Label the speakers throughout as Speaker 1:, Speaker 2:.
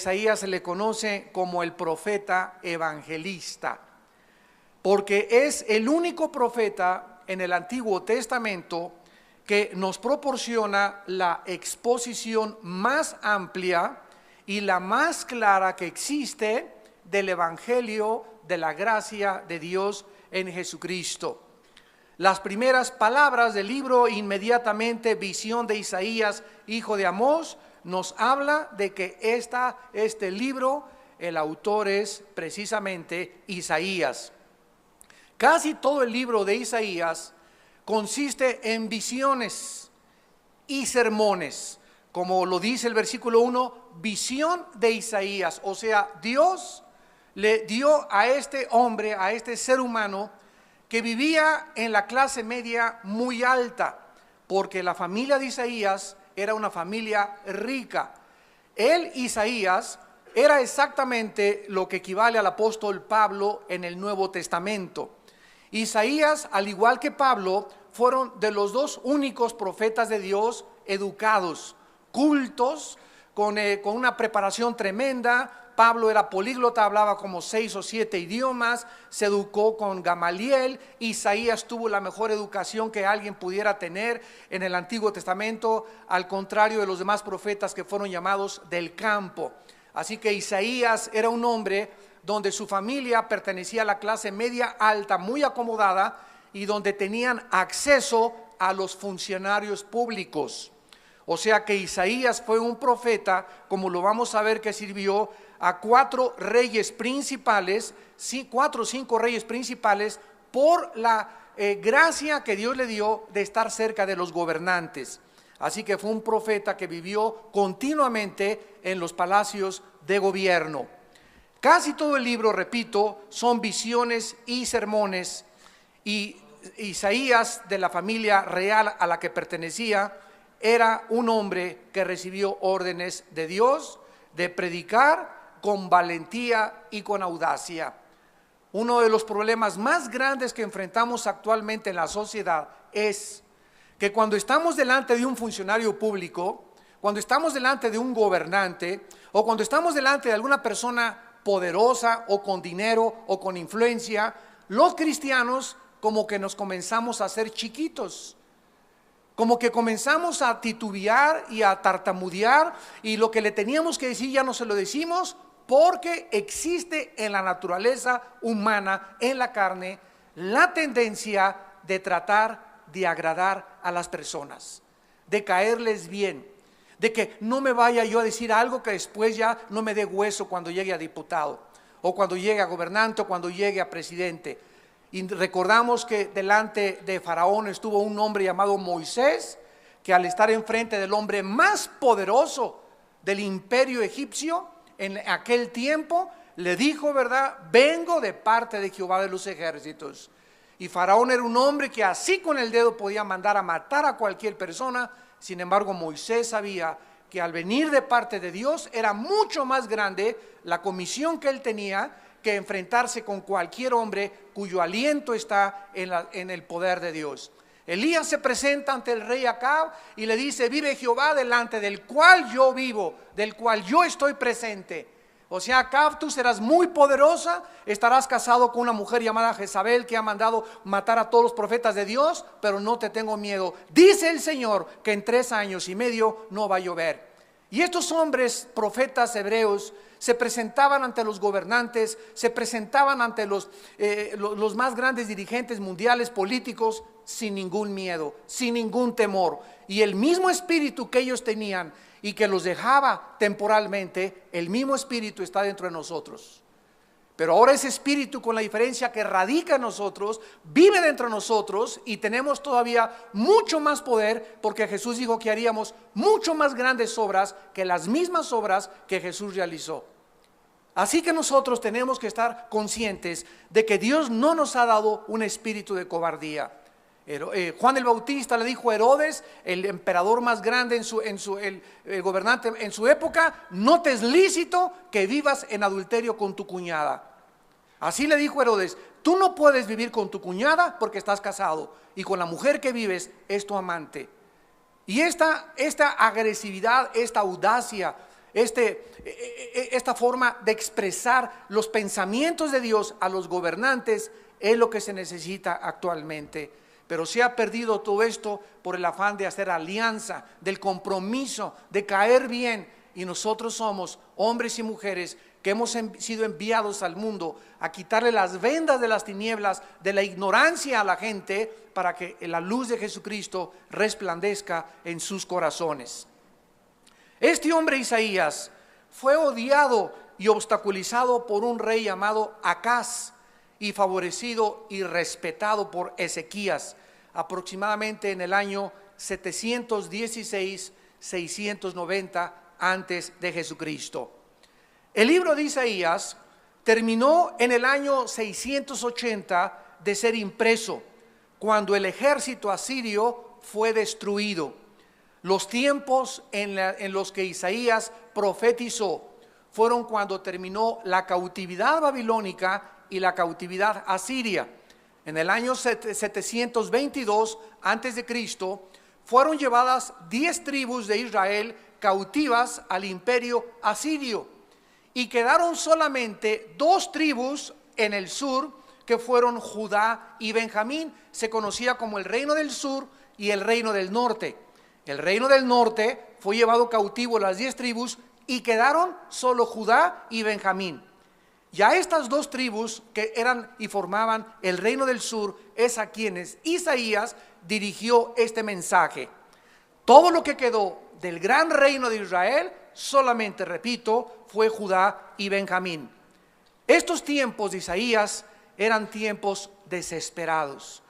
Speaker 1: Isaías se le conoce como el profeta evangelista, porque es el único profeta en el Antiguo Testamento que nos proporciona la exposición más amplia y la más clara que existe del Evangelio de la gracia de Dios en Jesucristo. Las primeras palabras del libro, inmediatamente visión de Isaías, hijo de Amós, nos habla de que este libro, el autor es precisamente Isaías. Casi todo el libro de Isaías consiste en visiones y sermones, como lo dice el versículo 1, visión de Isaías. O sea, Dios le dio a este hombre, a este ser humano, que vivía en la clase media muy alta, porque la familia de Isaías era una familia rica. Él, Isaías, era exactamente lo que equivale al apóstol Pablo en el Nuevo Testamento. Isaías, al igual que Pablo, fueron de los dos únicos profetas de Dios educados, cultos, con una preparación tremenda. Pablo era políglota, hablaba como 6 o 7 idiomas, se educó con Gamaliel. Isaías tuvo la mejor educación que alguien pudiera tener en el Antiguo Testamento, al contrario de los demás profetas que fueron llamados del campo. Así que Isaías era un hombre donde su familia pertenecía a la clase media alta, muy acomodada, y donde tenían acceso a los funcionarios públicos. O sea que Isaías fue un profeta, como lo vamos a ver, que sirvió a 4 reyes principales, 4 o 5 reyes principales, por la gracia que Dios le dio de estar cerca de los gobernantes. Así que fue un profeta que vivió continuamente en los palacios de gobierno. Casi todo el libro, repito, son visiones y sermones, y Isaías, de la familia real a la que pertenecía, era un hombre que recibió órdenes de Dios de predicar con valentía y con audacia. Uno de los problemas más grandes que enfrentamos actualmente en la sociedad es que cuando estamos delante de un funcionario público, cuando estamos delante de un gobernante, o cuando estamos delante de alguna persona poderosa o con dinero o con influencia, los cristianos como que nos comenzamos a hacer chiquitos, como que comenzamos a titubear y a tartamudear, y lo que le teníamos que decir ya no se lo decimos, porque existe en la naturaleza humana, en la carne, la tendencia de tratar de agradar a las personas, de caerles bien, de que no me vaya yo a decir algo que después ya no me dé hueso cuando llegue a diputado, o cuando llegue a gobernante, o cuando llegue a presidente. Y recordamos que delante de Faraón estuvo un hombre llamado Moisés, que al estar enfrente del hombre más poderoso del imperio egipcio en aquel tiempo, le dijo, ¿verdad? Vengo de parte de Jehová de los ejércitos. Y Faraón era un hombre que así con el dedo podía mandar a matar a cualquier persona. Sin embargo, Moisés sabía que al venir de parte de Dios era mucho más grande la comisión que él tenía que enfrentarse con cualquier hombre cuyo aliento está en el poder de Dios. Elías se presenta ante el rey Acab y le dice: vive Jehová delante del cual yo vivo, del cual yo estoy presente. O sea, Acab, tú serás muy poderosa, estarás casado con una mujer llamada Jezabel que ha mandado matar a todos los profetas de Dios, pero no te tengo miedo. Dice el Señor que en 3 años y medio no va a llover. Y estos hombres, profetas hebreos, se presentaban ante los gobernantes, se presentaban ante los más grandes dirigentes mundiales políticos sin ningún miedo, sin ningún temor. Y el mismo espíritu que ellos tenían y que los dejaba temporalmente, el mismo espíritu está dentro de nosotros. Pero ahora ese espíritu, con la diferencia que radica en nosotros, vive dentro de nosotros, y tenemos todavía mucho más poder, porque Jesús dijo que haríamos mucho más grandes obras que las mismas obras que Jesús realizó. Así que nosotros tenemos que estar conscientes de que Dios no nos ha dado un espíritu de cobardía. Juan el Bautista le dijo a Herodes, el emperador más grande, el gobernante en su época: no te es lícito que vivas en adulterio con tu cuñada. Así le dijo Herodes: tú no puedes vivir con tu cuñada porque estás casado, y con la mujer que vives es tu amante. Y esta agresividad, esta audacia, esta forma de expresar los pensamientos de Dios a los gobernantes es lo que se necesita actualmente. Pero se ha perdido todo esto por el afán de hacer alianza, del compromiso, de caer bien. Y nosotros somos hombres y mujeres que hemos sido enviados al mundo a quitarle las vendas de las tinieblas, de la ignorancia a la gente, para que la luz de Jesucristo resplandezca en sus corazones. Este hombre Isaías fue odiado y obstaculizado por un rey llamado Acaz, y favorecido y respetado por Ezequías, aproximadamente en el año 716-690 antes de Jesucristo. El libro de Isaías terminó en el año 680 de ser impreso, cuando el ejército asirio fue destruido. Los tiempos en los que Isaías profetizó fueron cuando terminó la cautividad babilónica y la cautividad asiria. En el año 722 antes de Cristo fueron llevadas 10 tribus de Israel cautivas al imperio asirio, y quedaron solamente 2 tribus en el sur, que fueron Judá y Benjamín. Se conocía como el reino del sur y el reino del norte. El reino del norte fue llevado cautivo las 10 tribus y quedaron solo Judá y Benjamín. Ya estas 2 tribus que eran y formaban el reino del sur es a quienes Isaías dirigió este mensaje. Todo lo que quedó del gran reino de Israel, solamente, repito, fue Judá y Benjamín. Estos tiempos de Isaías eran tiempos desesperados,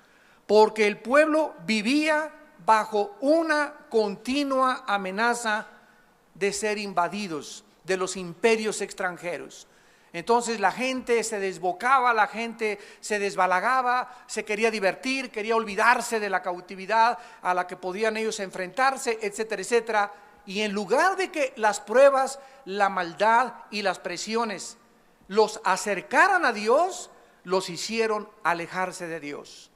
Speaker 1: porque el pueblo vivía bajo una continua amenaza de ser invadidos de los imperios extranjeros. Entonces la gente se desbocaba, la gente se desbalagaba, se quería divertir, quería olvidarse de la cautividad a la que podían ellos enfrentarse, etcétera, etcétera. Y en lugar de que las pruebas, la maldad y las presiones los acercaran a Dios, los hicieron alejarse de Dios.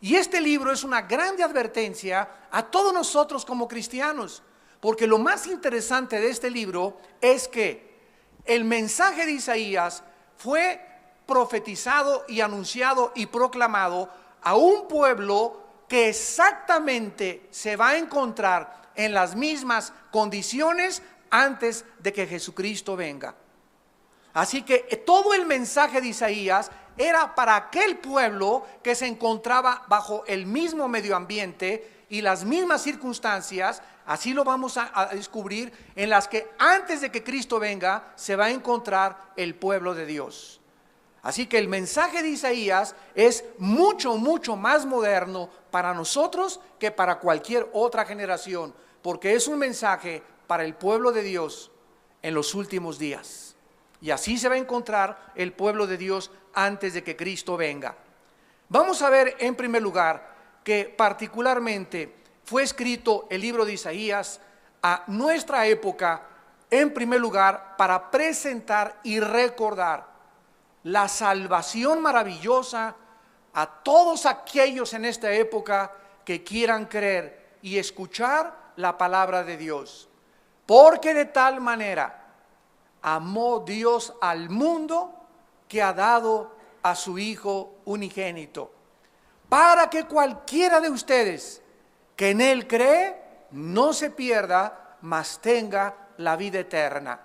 Speaker 1: Y este libro es una grande advertencia a todos nosotros como cristianos, porque lo más interesante de este libro es que el mensaje de Isaías fue profetizado y anunciado y proclamado a un pueblo que exactamente se va a encontrar en las mismas condiciones antes de que Jesucristo venga. Así que todo el mensaje de Isaías era para aquel pueblo que se encontraba bajo el mismo medio ambiente y las mismas circunstancias. Así lo vamos a descubrir, en las que antes de que Cristo venga se va a encontrar el pueblo de Dios. Así que el mensaje de Isaías es mucho, mucho más moderno para nosotros que para cualquier otra generación, porque es un mensaje para el pueblo de Dios en los últimos días. Y así se va a encontrar el pueblo de Dios antes de que Cristo venga. Vamos a ver en primer lugar que particularmente fue escrito el libro de Isaías a nuestra época, en primer lugar, para presentar y recordar la salvación maravillosa a todos aquellos en esta época que quieran creer y escuchar la palabra de Dios. Porque de tal manera amó Dios al mundo que ha dado a su Hijo unigénito, para que cualquiera de ustedes que en Él cree no se pierda, mas tenga la vida eterna.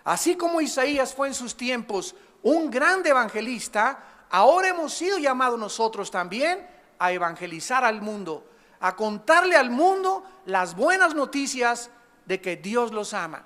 Speaker 1: Así como Isaías fue en sus tiempos un grande evangelista, ahora hemos sido llamados nosotros también a evangelizar al mundo, a contarle al mundo las buenas noticias de que Dios los ama.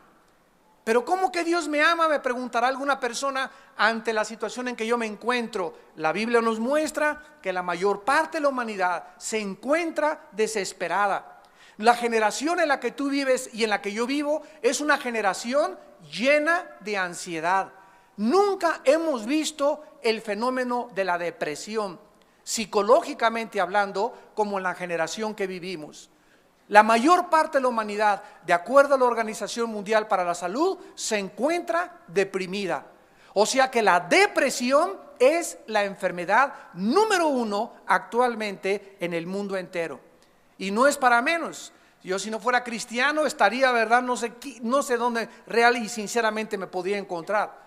Speaker 1: Pero ¿cómo que Dios me ama?, me preguntará alguna persona ante la situación en que yo me encuentro. La Biblia nos muestra que la mayor parte de la humanidad se encuentra desesperada. La generación en la que tú vives y en la que yo vivo es una generación llena de ansiedad. Nunca hemos visto el fenómeno de la depresión, psicológicamente hablando, como en la generación que vivimos. La mayor parte de la humanidad, de acuerdo a la Organización Mundial para la Salud, se encuentra deprimida. O sea que la depresión es la enfermedad número 1 actualmente en el mundo entero. Y no es para menos. Yo si no fuera cristiano estaría, ¿verdad? No sé dónde real y sinceramente me podría encontrar.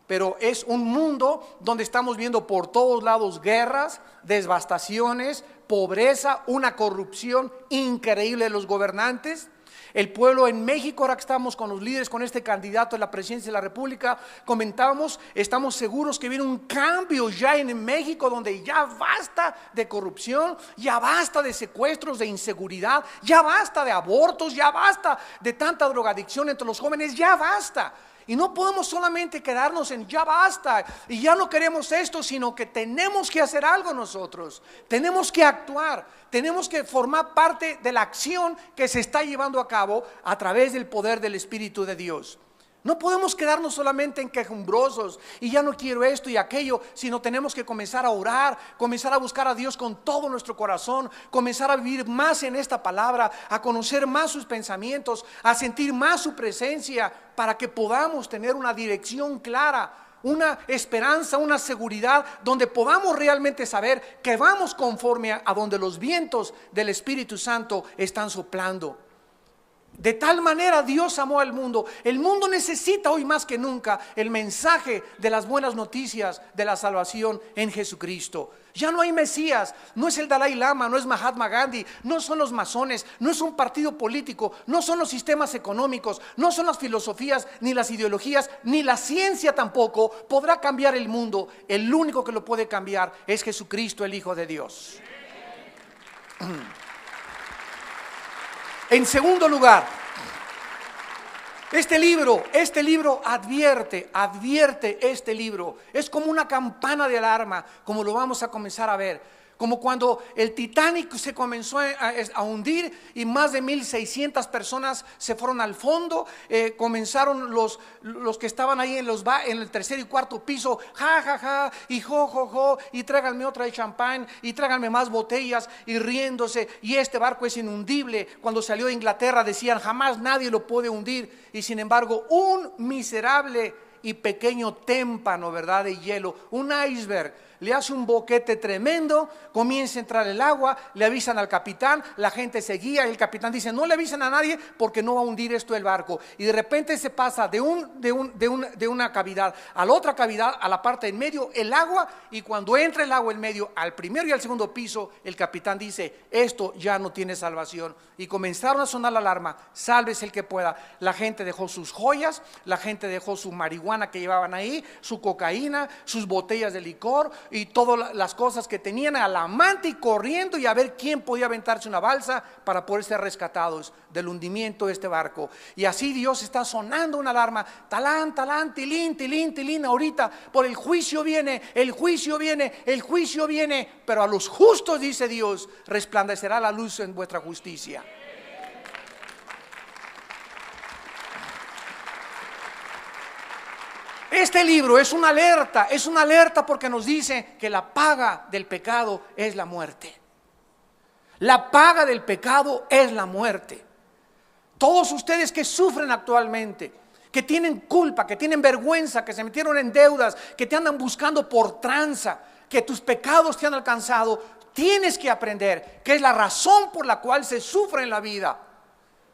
Speaker 1: Pero es un mundo donde estamos viendo por todos lados guerras, devastaciones, pobreza, una corrupción increíble de los gobernantes. El pueblo en México, ahora que estamos con los líderes, con este candidato a la presidencia de la República, comentábamos, estamos seguros que viene un cambio ya en México, donde ya basta de corrupción, ya basta de secuestros, de inseguridad, ya basta de abortos, ya basta de tanta drogadicción entre los jóvenes, ya basta. Y no podemos solamente quedarnos en ya basta y ya no queremos esto, sino que tenemos que hacer algo nosotros. Tenemos que actuar, tenemos que formar parte de la acción que se está llevando a cabo a través del poder del Espíritu de Dios. No podemos quedarnos solamente en quejumbrosos y ya no quiero esto y aquello, sino tenemos que comenzar a orar, comenzar a buscar a Dios con todo nuestro corazón, comenzar a vivir más en esta palabra, a conocer más sus pensamientos, a sentir más su presencia, para que podamos tener una dirección clara, una esperanza, una seguridad, donde podamos realmente saber que vamos conforme a donde los vientos del Espíritu Santo están soplando. De tal manera Dios amó al mundo. El mundo necesita hoy más que nunca el mensaje de las buenas noticias de la salvación en Jesucristo. Ya no hay Mesías, no es el Dalai Lama, no es Mahatma Gandhi, no son los masones, no es un partido político, no son los sistemas económicos, no son las filosofías, ni las ideologías, ni la ciencia tampoco podrá cambiar el mundo. El único que lo puede cambiar es Jesucristo, el Hijo de Dios. En segundo lugar, este libro advierte este libro. Es como una campana de alarma, como lo vamos a comenzar a ver. Como cuando el Titanic se comenzó a hundir y más de 1,600 personas se fueron al fondo. Comenzaron los que estaban ahí en el tercer y cuarto piso, ja, ja, ja, y jo, jo, jo, y tráiganme otra de champán, y tráiganme más botellas, y riéndose, y este barco es inundible. Cuando salió de Inglaterra decían, jamás nadie lo puede hundir, y sin embargo un miserable y pequeño témpano, ¿verdad?, de hielo, un iceberg, le hace un boquete tremendo, comienza a entrar el agua, le avisan al capitán, la gente se guía, y el capitán dice, no le avisen a nadie porque no va a hundir esto el barco. Y de repente se pasa de una cavidad a la otra cavidad, a la parte en medio, el agua, y cuando entra el agua en medio, al primero y al segundo piso, el capitán dice, esto ya no tiene salvación. Y comenzaron a sonar la alarma, sálvese el que pueda. La gente dejó sus joyas, la gente dejó su marihuana que llevaban ahí, su cocaína, sus botellas de licor y todas las cosas que tenían al amante, y corriendo y a ver quién podía aventarse una balsa para poder ser rescatados del hundimiento de este barco. Y así Dios está sonando una alarma, talán, talán, tilín, tilín, tilín. Ahorita por el juicio viene, el juicio viene, el juicio viene, pero a los justos, dice Dios, resplandecerá la luz en vuestra justicia. Este libro es una alerta porque nos dice que la paga del pecado es la muerte. La paga del pecado es la muerte. Todos ustedes que sufren actualmente, que tienen culpa, que tienen vergüenza, que se metieron en deudas, que te andan buscando por tranza, que tus pecados te han alcanzado, tienes que aprender que es la razón por la cual se sufre en la vida.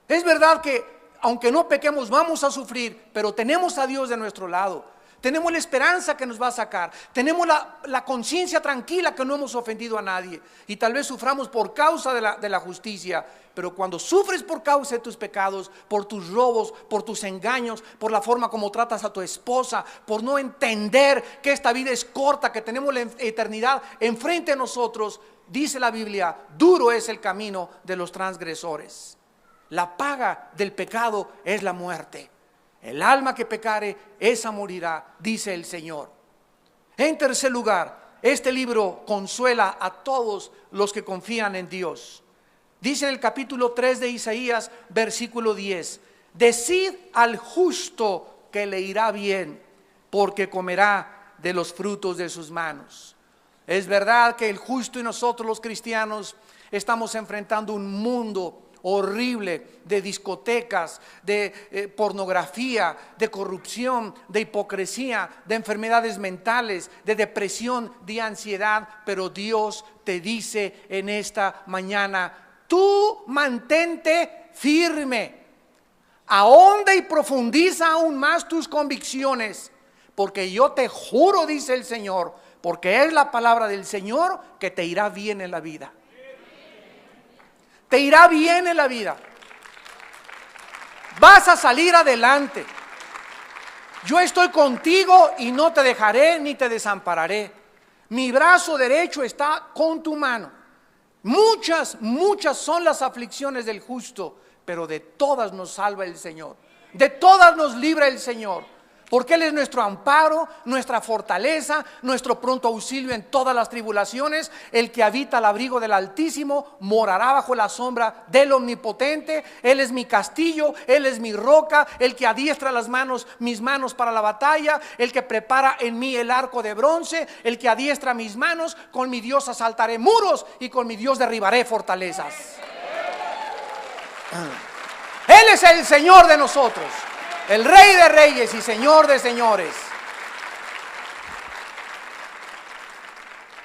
Speaker 1: Es verdad que aunque no pequemos vamos a sufrir, pero tenemos a Dios de nuestro lado. Tenemos la esperanza que nos va a sacar. Tenemos la conciencia tranquila que no hemos ofendido a nadie. Y tal vez suframos por causa de la justicia. Pero cuando sufres por causa de tus pecados, por tus robos, por tus engaños, por la forma como tratas a tu esposa, por no entender que esta vida es corta, que tenemos la eternidad enfrente de nosotros, dice la Biblia, duro es el camino de los transgresores. La paga del pecado es la muerte. El alma que pecare, esa morirá, dice el Señor. En tercer lugar, este libro consuela a todos los que confían en Dios. Dice en el capítulo 3 de Isaías, versículo 10, decid al justo que le irá bien, porque comerá de los frutos de sus manos. Es verdad que el justo y nosotros los cristianos estamos enfrentando un mundo horrible de discotecas, de pornografía, de corrupción, de hipocresía, de enfermedades mentales, de depresión, de ansiedad. Pero Dios te dice en esta mañana, tú mantente firme. Ahonda y profundiza aún más tus convicciones, porque yo te juro, dice el Señor, porque es la palabra del Señor, que te irá bien en la vida. Te irá bien en la vida. Vas a salir adelante. Yo estoy contigo y no te dejaré ni te desampararé. Mi brazo derecho está con tu mano. Muchas son las aflicciones del justo, pero de todas nos salva el Señor. De todas nos libra el Señor. Porque Él es nuestro amparo, nuestra fortaleza, nuestro pronto auxilio en todas las tribulaciones. El que habita al abrigo del Altísimo morará bajo la sombra del Omnipotente. Él es mi castillo, Él es mi roca, el que adiestra mis manos para la batalla, el que prepara en mí el arco de bronce, el que adiestra mis manos. Con mi Dios asaltaré muros y con mi Dios derribaré fortalezas. Él es el Señor de nosotros, el Rey de reyes y Señor de señores.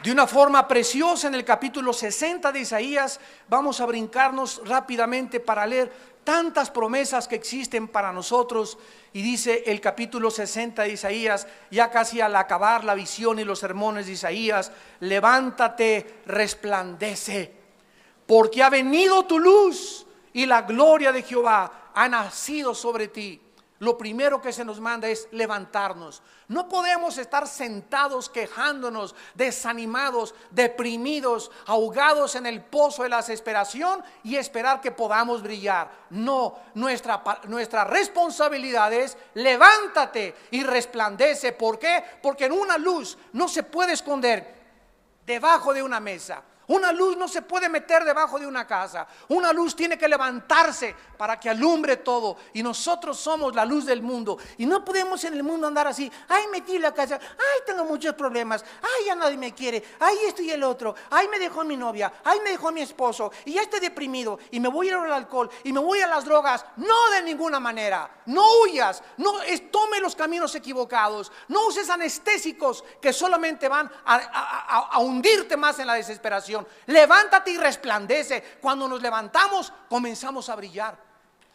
Speaker 1: De una forma preciosa, en el capítulo 60 de Isaías, vamos a brincarnos rápidamente para leer tantas promesas que existen para nosotros. Y dice el capítulo 60 de Isaías, ya casi al acabar la visión y los sermones de Isaías: levántate, resplandece, porque ha venido tu luz y la gloria de Jehová ha nacido sobre ti. Lo primero que se nos manda es levantarnos. No podemos estar sentados quejándonos, desanimados, deprimidos, ahogados en el pozo de la desesperación y esperar que podamos brillar. No, nuestra responsabilidad es: levántate y resplandece. ¿Por qué? Porque en una luz no se puede esconder debajo de una mesa. Una luz no se puede meter debajo de una casa. Una luz tiene que levantarse para que alumbre todo. Y nosotros somos la luz del mundo. Y no podemos en el mundo andar así: ay, metí la casa, ay, tengo muchos problemas, ay, ya nadie me quiere, ay, esto y el otro, ay, me dejó mi novia, ay, me dejó mi esposo, y ya estoy deprimido, y me voy a ir al alcohol, y me voy a las drogas. No, de ninguna manera. No huyas, no tome los caminos equivocados. No uses anestésicos que solamente van a hundirte más en la desesperación. Levántate y resplandece. Cuando nos levantamos, comenzamos a brillar.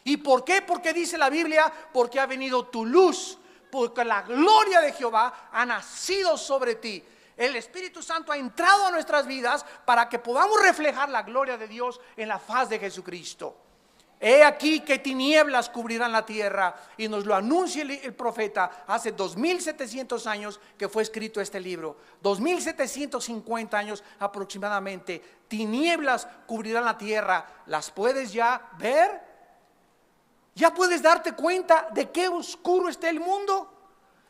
Speaker 1: ¿Y por qué? Porque dice la Biblia: porque ha venido tu luz, porque la gloria de Jehová ha nacido sobre ti. El Espíritu Santo ha entrado a nuestras vidas para que podamos reflejar la gloria de Dios en la faz de Jesucristo. He aquí que tinieblas cubrirán la tierra, y nos lo anuncia el profeta hace 2700 años que fue escrito este libro. 2750 años aproximadamente. Tinieblas cubrirán la tierra. ¿Las puedes ya ver? ¿Ya puedes darte cuenta de qué oscuro está el mundo?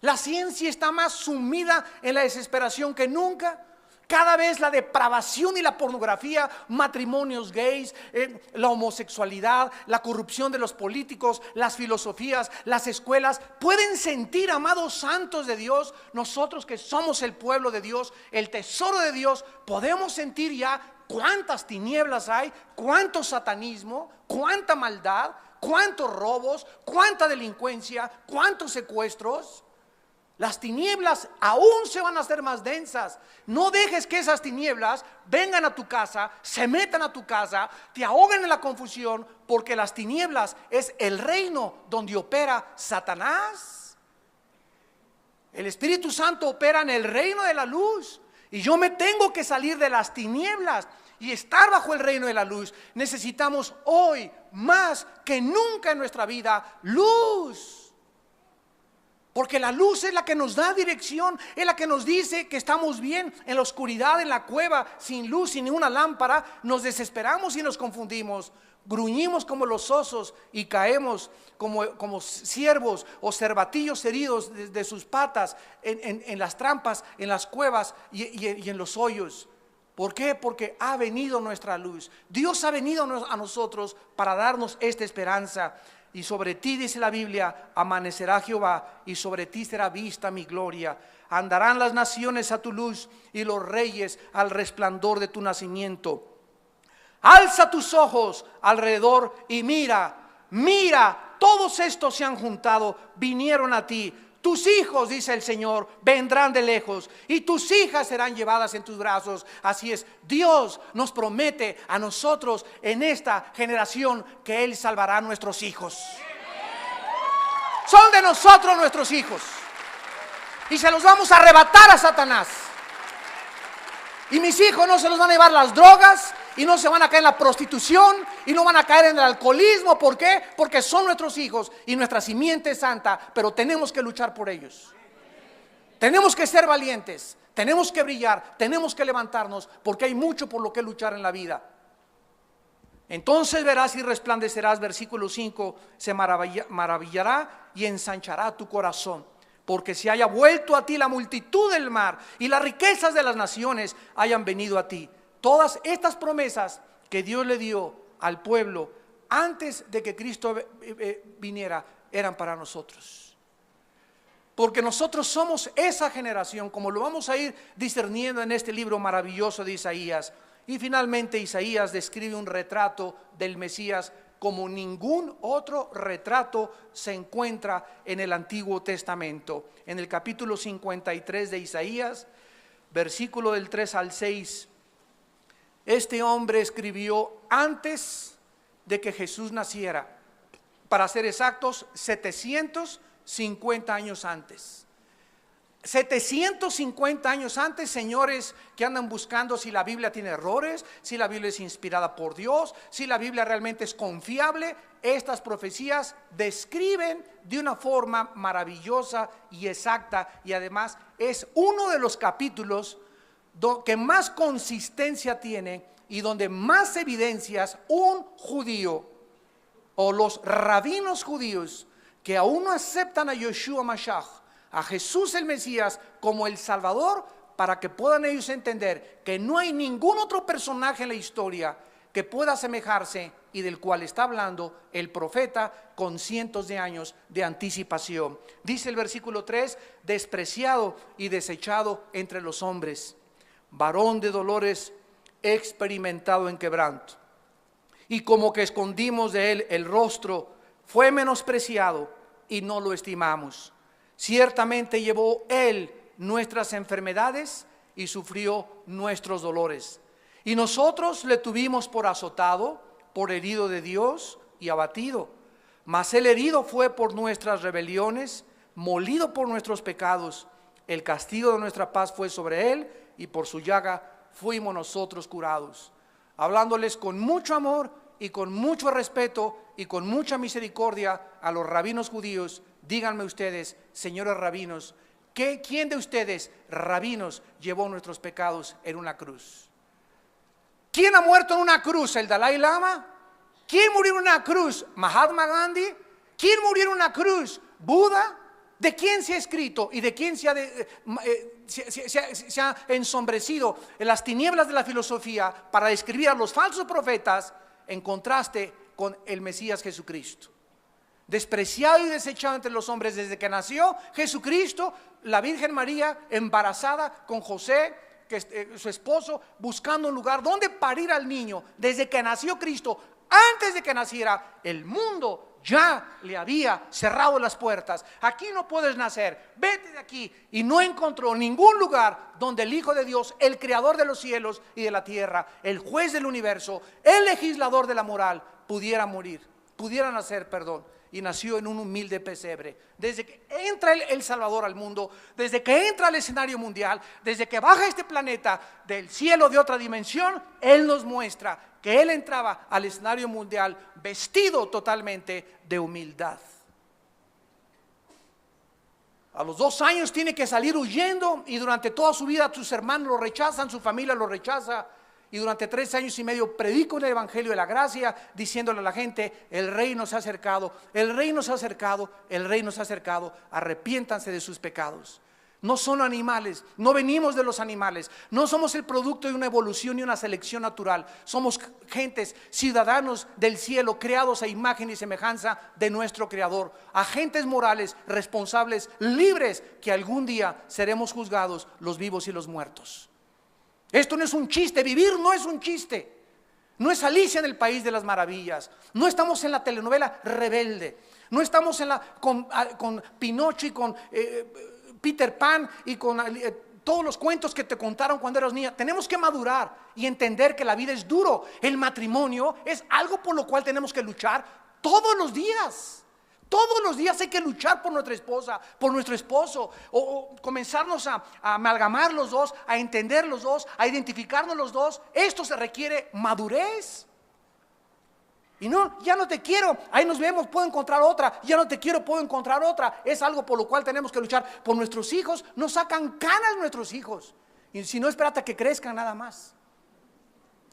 Speaker 1: La ciencia está más sumida en la desesperación que nunca. Cada vez la depravación y la pornografía, matrimonios gays, la homosexualidad, la corrupción de los políticos, las filosofías, las escuelas. Pueden sentir, amados santos de Dios, nosotros que somos el pueblo de Dios, el tesoro de Dios, podemos sentir ya cuántas tinieblas hay, cuánto satanismo, cuánta maldad, cuántos robos, cuánta delincuencia, cuántos secuestros. Las tinieblas aún se van a hacer más densas. No dejes que esas tinieblas vengan a tu casa, se metan a tu casa, te ahoguen en la confusión, porque las tinieblas es el reino donde opera Satanás. El Espíritu Santo opera en el reino de la luz, y yo me tengo que salir de las tinieblas y estar bajo el reino de la luz. Necesitamos hoy más que nunca en nuestra vida luz. Porque la luz es la que nos da dirección, es la que nos dice que estamos bien. En la oscuridad, en la cueva, sin luz, sin ninguna lámpara, nos desesperamos y nos confundimos. Gruñimos como los osos y caemos como ciervos o cervatillos heridos de sus patas en las trampas, en las cuevas y en los hoyos. ¿Por qué? Porque ha venido nuestra luz. Dios ha venido a nosotros para darnos esta esperanza. Y sobre ti, dice la Biblia, amanecerá Jehová, y sobre ti será vista mi gloria. Andarán las naciones a tu luz, y los reyes al resplandor de tu nacimiento. Alza tus ojos alrededor y mira, todos estos se han juntado, vinieron a ti. tus hijos, dice el Señor, vendrán de lejos y tus hijas serán llevadas en tus brazos. Así es, Dios nos promete a nosotros en esta generación que Él salvará a nuestros hijos. Son de nosotros nuestros hijos y se los vamos a arrebatar a Satanás. Y mis hijos no se los van a llevar las drogas, y no se van a caer en la prostitución, y no van a caer en el alcoholismo. ¿Por qué? Porque son nuestros hijos y nuestra simiente es santa, pero tenemos que luchar por ellos. Tenemos que ser valientes, tenemos que brillar, tenemos que levantarnos, porque hay mucho por lo que luchar en la vida. Entonces verás y resplandecerás, versículo 5, se maravillará y ensanchará tu corazón, porque se haya vuelto a ti la multitud del mar y las riquezas de las naciones hayan venido a ti. Todas estas promesas que Dios le dio al pueblo antes de que Cristo viniera eran para nosotros. Porque nosotros somos esa generación, como lo vamos a ir discerniendo en este libro maravilloso de Isaías. Y finalmente Isaías describe un retrato del Mesías como ningún otro retrato se encuentra en el Antiguo Testamento. En el capítulo 53 de Isaías, versículo del 3 al 6, este hombre escribió antes de que Jesús naciera, para ser exactos, 750 años antes. 750 años antes, señores que andan buscando si la Biblia tiene errores, si la Biblia es inspirada por Dios, si la Biblia realmente es confiable. Estas profecías describen de una forma maravillosa y exacta, y además es uno de los capítulos que más consistencia tiene y donde más evidencias un judío o los rabinos judíos que aún no aceptan a Yeshua Mashiach, a Jesús el Mesías como el Salvador, para que puedan ellos entender que no hay ningún otro personaje en la historia que pueda asemejarse y del cual está hablando el profeta con cientos de años de anticipación. Dice el versículo 3, despreciado y desechado entre los hombres, varón de dolores, experimentado en quebranto, y como que escondimos de él el rostro, fue menospreciado y no lo estimamos. Ciertamente llevó él nuestras enfermedades y sufrió nuestros dolores, y nosotros le tuvimos por azotado, por herido de Dios y abatido. Mas el herido fue por nuestras rebeliones, molido por nuestros pecados. El castigo de nuestra paz fue sobre él, y por su llaga fuimos nosotros curados. Hablándoles con mucho amor y con mucho respeto y con mucha misericordia a los rabinos judíos, díganme ustedes, señores rabinos, ¿quién de ustedes, rabinos, llevó nuestros pecados en una cruz? ¿Quién ha muerto en una cruz? ¿El Dalai Lama? ¿Quién murió en una cruz? ¿Mahatma Gandhi? ¿Quién murió en una cruz? ¿Buda? ¿De quién se ha escrito y de quién se ha ensombrecido en las tinieblas de la filosofía para describir a los falsos profetas en contraste con el Mesías Jesucristo? Despreciado y desechado entre los hombres desde que nació Jesucristo, la Virgen María embarazada con José, su esposo, buscando un lugar donde parir al niño. Desde que nació Cristo, antes de que naciera, el mundo ya le había cerrado las puertas. Aquí no puedes nacer, vete de aquí. Y no encontró ningún lugar donde el Hijo de Dios, el creador de los cielos y de la tierra, el juez del universo, el legislador de la moral, pudiera nacer. Y nació en un humilde pesebre. Desde que entra el Salvador al mundo, desde que entra al escenario mundial, desde que baja este planeta del cielo de otra dimensión, Él nos muestra que Él entraba al escenario mundial vestido totalmente de humildad. A los 2 años tiene que salir huyendo, y durante toda su vida sus hermanos lo rechazan, su familia lo rechaza. Y durante 3 años y medio predico el evangelio de la gracia, diciéndole a la gente: el reino se ha acercado, el reino se ha acercado, el reino se ha acercado, arrepiéntanse de sus pecados. No son animales, no venimos de los animales, no somos el producto de una evolución y una selección natural. Somos gentes, ciudadanos del cielo, creados a imagen y semejanza de nuestro Creador, agentes morales, responsables, libres, que algún día seremos juzgados, los vivos y los muertos. Esto no es un chiste, vivir no es un chiste. No es Alicia en el País de las Maravillas, no estamos en la telenovela Rebelde, No estamos con Pinocho y con Peter Pan y con todos los cuentos que te contaron cuando eras niña. Tenemos que madurar y entender que la vida es duro. El matrimonio es algo por lo cual tenemos que luchar todos los días. Todos los días hay que luchar por nuestra esposa, por nuestro esposo, o comenzarnos a amalgamar los dos, a entender los dos, a identificarnos los dos. Esto se requiere madurez. Y no, ya no te quiero, ahí nos vemos, puedo encontrar otra. Ya no te quiero, puedo encontrar otra. Es algo por lo cual tenemos que luchar. Por nuestros hijos, nos sacan canas nuestros hijos. Y si no, espérate a que crezcan nada más.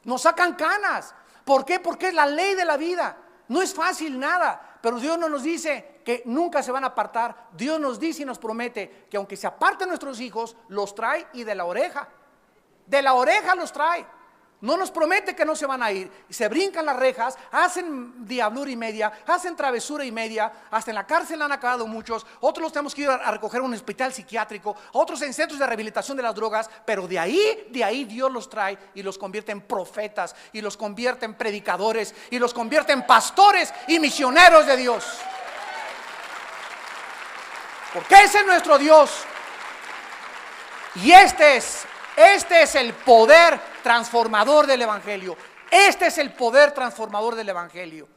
Speaker 1: Nos sacan canas. ¿Por qué? Porque es la ley de la vida. No es fácil nada, pero Dios no nos dice que nunca se van a apartar. Dios nos dice y nos promete que aunque se aparten nuestros hijos, los trae y de la oreja los trae. No nos promete que no se van a ir. Se brincan las rejas, hacen diablura y media, hacen travesura y media. Hasta en la cárcel han acabado muchos. Otros los tenemos que ir a recoger a un hospital psiquiátrico, otros en centros de rehabilitación de las drogas. Pero de ahí Dios los trae y los convierte en profetas, y los convierte en predicadores, y los convierte en pastores y misioneros de Dios. Porque ese es nuestro Dios. Y este es el poder transformador del Evangelio. Este es el poder transformador del Evangelio.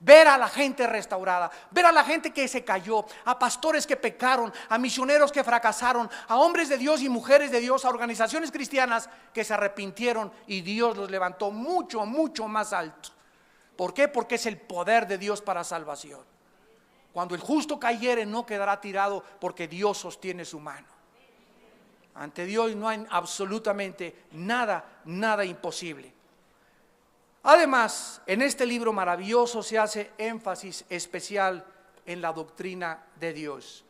Speaker 1: Ver a la gente restaurada, ver a la gente que se cayó, a pastores que pecaron, a misioneros que fracasaron, a hombres de Dios y mujeres de Dios, a organizaciones cristianas que se arrepintieron y Dios los levantó mucho, mucho más alto. ¿Por qué? Porque es el poder de Dios para salvación. Cuando el justo cayere, no quedará tirado, porque Dios sostiene su mano. Ante Dios no hay absolutamente nada imposible. Además, en este libro maravilloso se hace énfasis especial en la doctrina de Dios.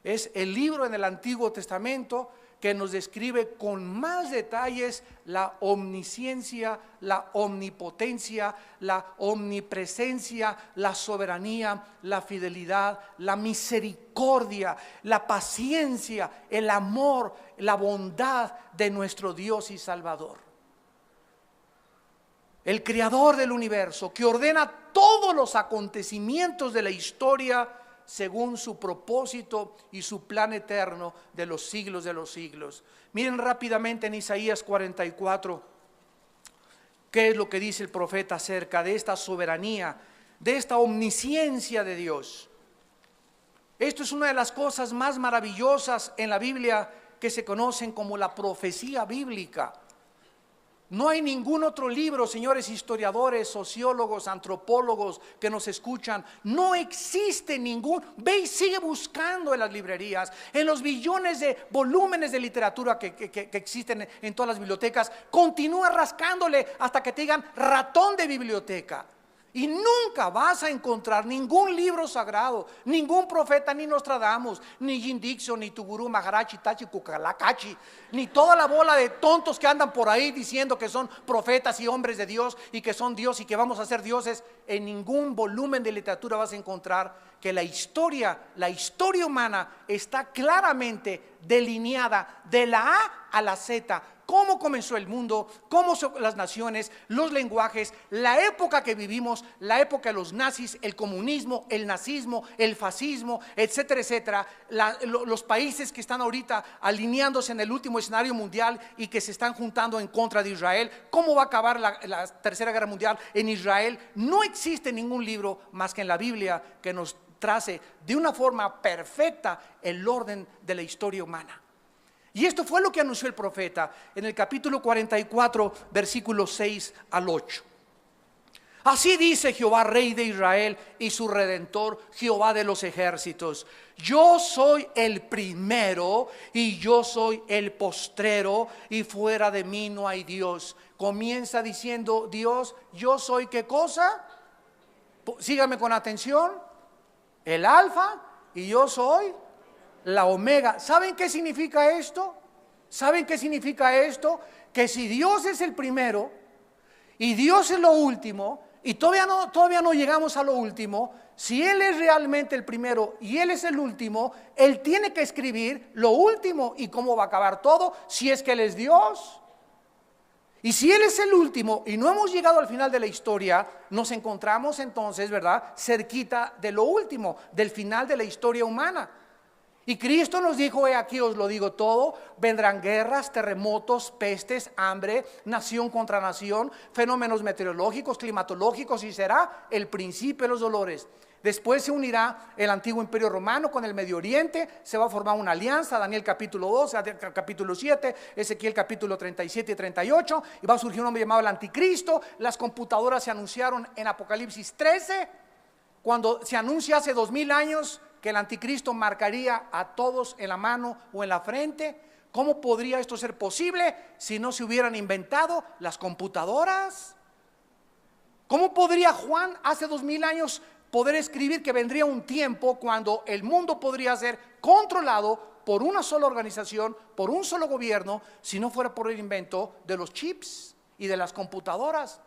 Speaker 1: Es el libro en el Antiguo Testamento que nos describe con más detalles la omnisciencia, la omnipotencia, la omnipresencia, la soberanía, la fidelidad, la misericordia, la paciencia, el amor, la bondad de nuestro Dios y Salvador. El creador del universo, que ordena todos los acontecimientos de la historia según su propósito y su plan eterno de los siglos de los siglos. Miren rápidamente en Isaías 44, qué es lo que dice el profeta acerca de esta soberanía, de esta omnisciencia de Dios. Esto es una de las cosas más maravillosas en la Biblia, que se conocen como la profecía bíblica. No hay ningún otro libro, señores historiadores, sociólogos, antropólogos que nos escuchan. No existe ningún. Ve y sigue buscando en las librerías, en los billones de volúmenes de literatura que existen en todas las bibliotecas. Continúa rascándole hasta que te digan ratón de biblioteca. Y nunca vas a encontrar ningún libro sagrado, ningún profeta, ni Nostradamus, ni Jim Dixon, ni Tugurú Maharaj, Itachi Kukalakachi, ni toda la bola de tontos que andan por ahí diciendo que son profetas y hombres de Dios y que son Dios y que vamos a ser dioses. En ningún volumen de literatura vas a encontrar que la historia humana está claramente delineada de la A a la Z. Cómo comenzó el mundo, cómo son las naciones, los lenguajes, la época que vivimos, la época de los nazis, el comunismo, el nazismo, el fascismo, etcétera, etcétera. Los países que están ahorita alineándose en el último escenario mundial y que se están juntando en contra de Israel. ¿Cómo va a acabar la Tercera Guerra Mundial en Israel? No existe ningún libro más que en la Biblia que nos trace de una forma perfecta el orden de la historia humana. Y esto fue lo que anunció el profeta en el capítulo 44, versículos 6 al 8. Así dice Jehová, Rey de Israel y su Redentor, Jehová de los ejércitos: yo soy el primero y yo soy el postrero, y fuera de mí no hay Dios. Comienza diciendo Dios: yo soy ¿qué cosa? Sígame con atención. El alfa, y yo soy la omega. ¿Saben qué significa esto? ¿Saben qué significa esto? Que si Dios es el primero y Dios es lo último, y todavía no llegamos a lo último, si Él es realmente el primero y Él es el último, Él tiene que escribir lo último y cómo va a acabar todo, si es que Él es Dios. Y si Él es el último y no hemos llegado al final de la historia, nos encontramos entonces, ¿verdad?, cerquita de lo último, del final de la historia humana. Y Cristo nos dijo: he aquí os lo digo todo, vendrán guerras, terremotos, pestes, hambre, nación contra nación, fenómenos meteorológicos, climatológicos, y será el principio de los dolores. Después se unirá el antiguo imperio romano con el Medio Oriente, se va a formar una alianza, Daniel capítulo 2, capítulo 7, Ezequiel capítulo 37 y 38, y va a surgir un hombre llamado el Anticristo. Las computadoras se anunciaron en Apocalipsis 13, cuando se anuncia hace 2000 años que el Anticristo marcaría a todos en la mano o en la frente. ¿Cómo podría esto ser posible si no se hubieran inventado las computadoras? ¿Cómo podría Juan hace 2000 años poder escribir que vendría un tiempo cuando el mundo podría ser controlado por una sola organización, por un solo gobierno, si no fuera por el invento de los chips y de las computadoras?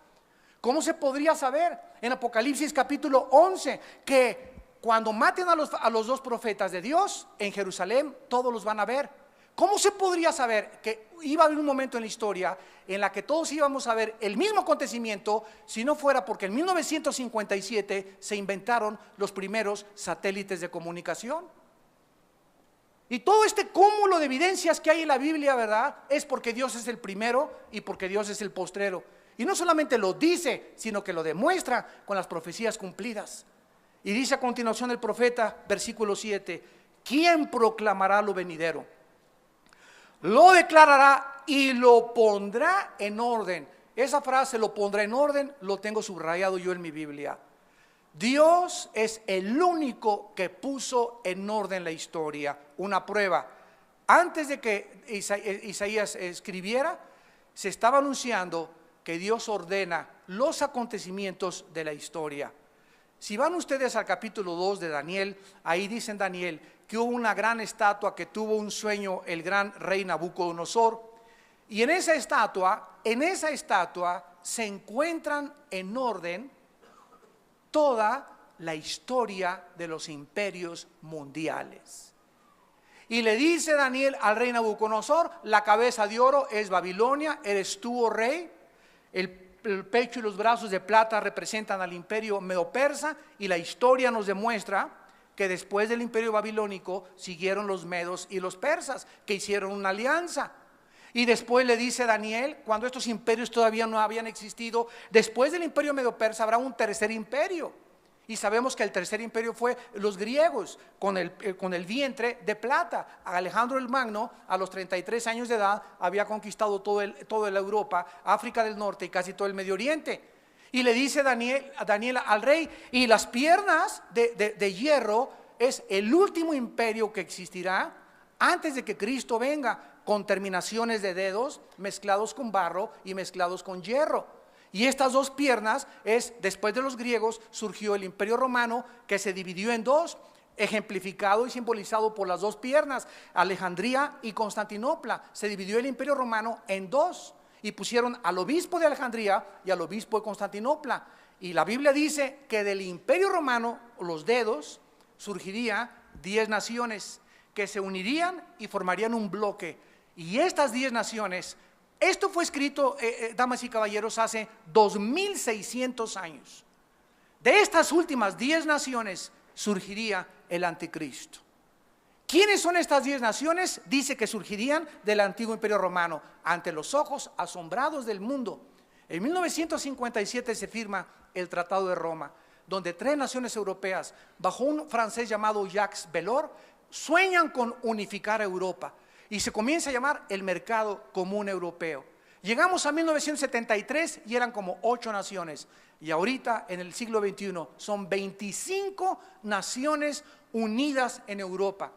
Speaker 1: ¿Cómo se podría saber en Apocalipsis capítulo 11 que cuando maten a los dos profetas de Dios en Jerusalén, todos los van a ver? ¿Cómo se podría saber que iba a haber un momento en la historia en la que todos íbamos a ver el mismo acontecimiento, si no fuera porque en 1957 se inventaron los primeros satélites de comunicación? Y todo este cúmulo de evidencias que hay en la Biblia, ¿verdad?, es porque Dios es el primero y porque Dios es el postrero. Y no solamente lo dice, sino que lo demuestra con las profecías cumplidas. Y dice a continuación el profeta, versículo 7: ¿quién proclamará lo venidero? Lo declarará y lo pondrá en orden. Esa frase, lo pondrá en orden, lo tengo subrayado yo en mi Biblia. Dios es el único que puso en orden la historia. Una prueba: antes de que Isaías escribiera, se estaba anunciando que Dios ordena los acontecimientos de la historia. Si van ustedes al capítulo 2 de Daniel, ahí dice en Daniel que hubo una gran estatua que tuvo un sueño el gran rey Nabucodonosor. Y en esa estatua se encuentran en orden toda la historia de los imperios mundiales. Y le dice Daniel al rey Nabucodonosor: la cabeza de oro es Babilonia, eres tú, oh rey. El pecho y los brazos de plata representan al imperio medo-persa, y la historia nos demuestra que después del imperio babilónico siguieron los medos y los persas, que hicieron una alianza. Y después le dice Daniel, cuando estos imperios todavía no habían existido, después del imperio medo-persa habrá un tercer imperio. Y sabemos que el tercer imperio fue los griegos, con el vientre de plata. Alejandro el Magno, a los 33 años de edad, había conquistado toda la Europa, África del Norte y casi todo el Medio Oriente. Y le dice Daniel al rey: y las piernas de hierro es el último imperio que existirá antes de que Cristo venga, con terminaciones de dedos mezclados con barro y mezclados con hierro. Y estas dos piernas después de los griegos surgió el imperio romano, que se dividió en dos, ejemplificado y simbolizado por las dos piernas. Alejandría y Constantinopla. Se dividió el imperio romano en dos y pusieron al obispo de Alejandría y al obispo de Constantinopla. Y la Biblia dice que del imperio romano, los dedos, surgiría 10 naciones que se unirían y formarían un bloque. Y estas 10 naciones, esto fue escrito, damas y caballeros, hace 2600 años. De estas últimas 10 naciones surgiría el anticristo. ¿Quiénes son estas 10 naciones? Dice que surgirían del antiguo imperio romano, ante los ojos asombrados del mundo. En 1957 se firma el Tratado de Roma, donde 3 naciones europeas, bajo un francés llamado Jacques Delors, sueñan con unificar Europa. Y se comienza a llamar el mercado común europeo. Llegamos a 1973 y eran como 8 naciones. Y ahorita, en el siglo XXI, son 25 naciones unidas en Europa,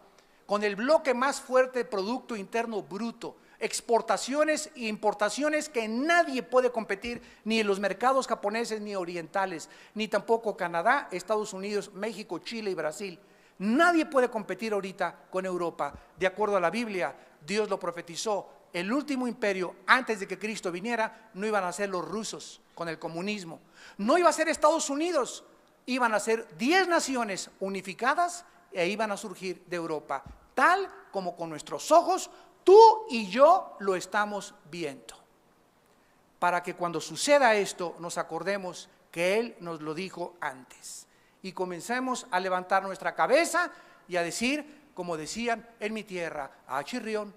Speaker 1: con el bloque más fuerte de Producto Interno Bruto, exportaciones e importaciones que nadie puede competir, ni en los mercados japoneses ni orientales, ni tampoco Canadá, Estados Unidos, México, Chile y Brasil. Nadie puede competir ahorita con Europa. De acuerdo a la Biblia, Dios lo profetizó: el último imperio antes de que Cristo viniera no iban a ser los rusos con el comunismo, no iba a ser Estados Unidos, iban a ser 10 naciones unificadas e iban a surgir de Europa, tal como con nuestros ojos tú y yo lo estamos viendo. para que cuando suceda esto nos acordemos que Él nos lo dijo antes. Y comencemos a levantar nuestra cabeza y a decir, como decían en mi tierra, ah, chirrión.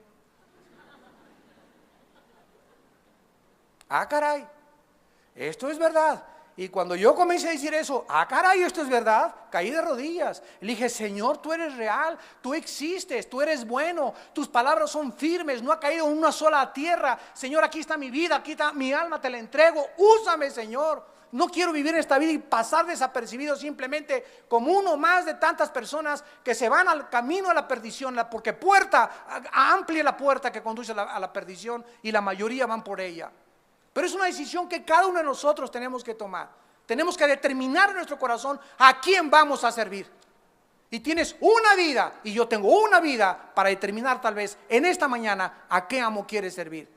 Speaker 1: Ah, caray, esto es verdad. Y cuando yo comencé a decir eso, ah, caray, esto es verdad, caí de rodillas. Le dije, Señor, tú eres real, tú existes, tú eres bueno, tus palabras son firmes, no ha caído en una sola tierra. Señor, aquí está mi vida, aquí está mi alma, te la entrego, úsame, Señor. No quiero vivir esta vida y pasar desapercibido simplemente como uno más de tantas personas que se van al camino a la perdición, porque amplia la puerta que conduce a la perdición y la mayoría van por ella. Pero es una decisión que cada uno de nosotros tenemos que tomar. Tenemos que determinar en nuestro corazón a quién vamos a servir. Y tienes una vida y yo tengo una vida para determinar tal vez en esta mañana a qué amo quieres servir.